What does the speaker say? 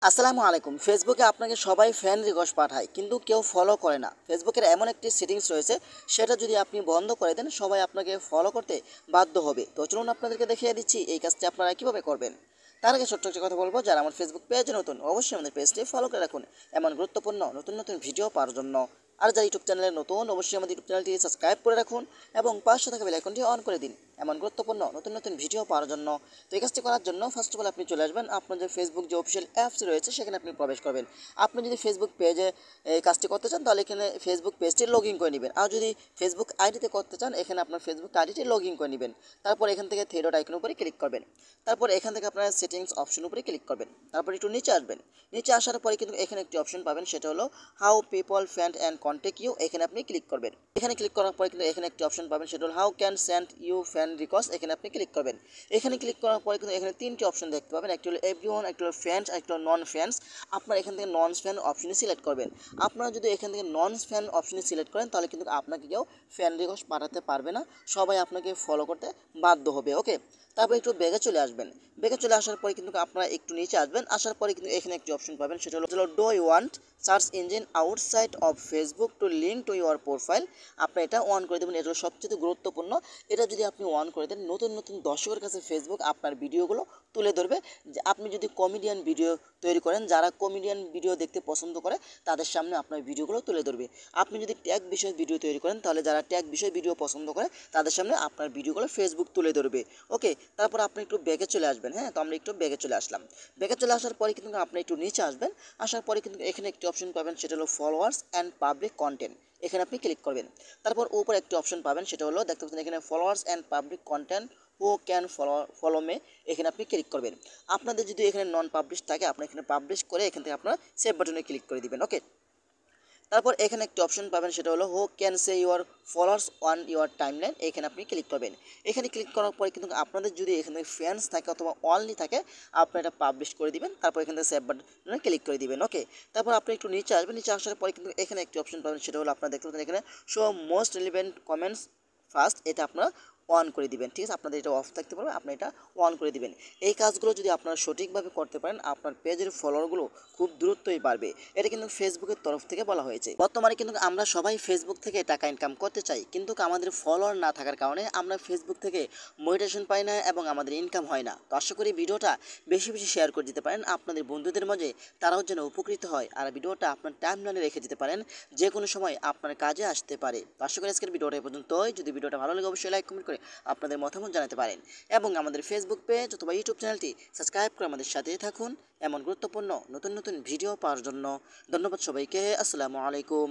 আসসালামু আলাইকুম। ফেসবুকে আপনাকে সবাই ফ্রেন্ড রিকোয়েস্ট পাঠায় কিন্তু কেউ ফলো করে না। ফেসবুকের এমন একটি সেটিংস রয়েছে, সেটা যদি আপনি বন্ধ করে দেন সবাই আপনাকে ফলো করতে বাধ্য হবে। তো চলুন আপনাদেরকে দেখিয়ে দিচ্ছি এই কাজটি আপনারা কীভাবে করবেন। তার আগে ছোট্ট একটা কথা বলবো, যারা আমার ফেসবুক পেজে নতুন অবশ্যই আমাদের পেজটি ফলো করে রাখুন এমন গুরুত্বপূর্ণ নতুন নতুন ভিডিও পাওয়ার জন্য। আর যারা ইউটিউব চ্যানেলে নতুন অবশ্যই আমাদের ইউটিউব চ্যানেলটি সাবস্ক্রাইব করে রাখুন এবং পাশে থাকা বেল আইকনটি অন করে দিন এমন গুরুত্বপূর্ণ নতুন নতুন ভিডিও পাওয়ার জন্য। তো এই কাজটি করার জন্য ফার্স্ট অফ অল আপনি চলে আসবেন আপনার যে ফেসবুক যে অফিসিয়াল অ্যাপস রয়েছে সেখানে আপনি প্রবেশ করবেন। আপনি যদি ফেসবুক পেজে এই কাজটি করতে চান তাহলে এখানে ফেসবুক পেজটি লগ ইন করে নেবেন। আর যদি ফেসবুক আইডিতে করতে চান এখানে আপনার ফেসবুক আইডিটি লগ ইন করে নেবেন। তারপর এখান থেকে থ্রি ডট আইকনের উপরে ক্লিক করবেন। তারপর এখান থেকে আপনার সেটিংস অপশন উপরে ক্লিক করবেন। তারপর একটু নিচে আসবেন। নিচে আসার পরে কিন্তু এখানে একটি অপশন পাবেন, সেটা হলো how people friend and contact you. এখানে আপনি ক্লিক করবেন। এখানে ক্লিক করার পরে কিন্তু এখানে একটি অপশন পাবেন, সেটা হলো how can send you friend request. এখানে আপনি ক্লিক করবেন। এখানে ক্লিক করার পরে কিন্তু এখানে তিনটি অপশন দেখতে পাবেন, একটি হলো এভরিওয়ান, একটি হলো ফ্রেন্ডস, একটি হলো নন ফ্রেন্ডস। আপনার এখান থেকে নন ফ্রেন্ড অপশনে সিলেক্ট করবেন। আপনারা যদি এখান থেকে নন ফ্রেন্ড অপশনে সিলেক্ট করেন তাহলে কিন্তু আপনাকে কেউ ফ্রেন্ড রিকোয়েস্ট পাঠাতে পারবে না, সবাই আপনাকে ফলো করতে বাধ্য হবে। ওকে, তারপর একটু ব্যাগে চলে আসবেন। ব্যাগে চলে আসার পরে কিন্তু আপনারা একটু নিচে আসবেন। আসার পরে কিন্তু এখানে একটি অপশন পাবেন, সেটা হলো do you want search engine outside of Facebook to link to your profile. আপনি এটা অন করে দেবেন। এটা সবচেয়ে গুরুত্বপূর্ণ। এটা যদি আপনি অন করে দেন নতুন নতুন দর্শকের কাছে ফেসবুক আপনার ভিডিওগুলো তুলে ধরবে। যে আপনি যদি কমেডিয়ান ভিডিও তৈরি করেন, যারা কমেডিয়ান ভিডিও দেখতে পছন্দ করে তাদের সামনে আপনার ভিডিওগুলো তুলে ধরবে। আপনি যদি ট্যাগ বিষয় ভিডিও তৈরি করেন তাহলে যারা ট্যাগ বিষয় ভিডিও পছন্দ করে তাদের সামনে আপনার ভিডিওগুলো ফেসবুক তুলে ধরবে। ওকে, তারপর আপনি একটু ব্যাগে চলে আসবেন। হ্যাঁ, তো আমরা একটু ব্যাগে চলে আসলাম। ব্যাগে চলে আসার পরে কিন্তু আপনি একটু নিচে আসবেন। আসার পরে কিন্তু এখানে একটি অপশন পাবেন, সেটা হলো ফলোয়ার্স অ্যান্ড পাবলিক কন্টেন্ট। এখানে আপনি ক্লিক করবেন। তারপর উপরে একটি অপশন পাবেন, সেটা হলো দেখতে পাচ্ছেন এখানে followers and public content who can follow me. এখানে আপনি ক্লিক করবেন। আপনাদের যদি এখানে নন পাবলিশ থাকে আপনি এখানে পাবলিশ করে এখান থেকে আপনারা সেভ বাটনে ক্লিক করে দিবেন। ওকে, তারপর এখানে একটি অপশন পাবেন, সেটা হলো who can say your followers on your timeline. এখানে আপনি ক্লিক করবেন। এখানে ক্লিক করার পরে কিন্তু আপনাদের যদি এখানে ফ্যান্স থাকে অথবা অনলি থাকে আপনি এটা পাবলিশ করে দিবেন। তারপর এখান থেকে সেভ বাটনে ক্লিক করে দিবেন। ওকে, তারপর আপনি একটু নিচে আসবেন। নিচে আসার পরে কিন্তু এখানে একটি অপশন পাবেন, সেটা হলো আপনারা দেখতে পাচ্ছেন এখানে show most relevant comments first. এটা আপনারা অন করে দিবেন। ঠিক আছে, আপনাদের এটা অফ থাকতে পারবে, আপনি এটা অন করে দিবেন। এই কাজগুলো যদি আপনারা সঠিকভাবে করতে পারেন আপনার পেজের ফলোয়ারগুলো খুব দ্রুতই বাড়বে। এটা কিন্তু ফেসবুকের তরফ থেকে বলা হয়েছে। বর্তমানে কিন্তু আমরা সবাই ফেসবুক থেকে টাকা ইনকাম করতে চাই, কিন্তু আমাদের ফলোয়ার না থাকার কারণে আমরা ফেসবুক থেকে মোটিভেশন পাই না এবং আমাদের ইনকাম হয় না। তো আশা করি ভিডিওটা বেশি বেশি শেয়ার করে দিতে পারেন আপনাদের বন্ধুদের মাঝে, তারাও যেন উপকৃত হয়। আর ভিডিওটা আপনার টাইমলাইনে রেখে দিতে পারেন, যে কোনো সময় আপনার কাজে আসতে পারে। তো আশা করি আজকের ভিডিওটা এই পর্যন্তই। যদি ভিডিওটা ভালো লাগে অবশ্যই লাইক কমেন্ট করে আপনাদের মতামত জানাতে পারেন এবং আমাদের ফেসবুক পেজ অথবা ইউটিউব চ্যানেলটি সাবস্ক্রাইব করে আমাদের সাথেই থাকুন এমন গুরুত্বপূর্ণ নতুন নতুন ভিডিও পাওয়ার জন্য। ধন্যবাদ সবাইকে। আসসালামু আলাইকুম।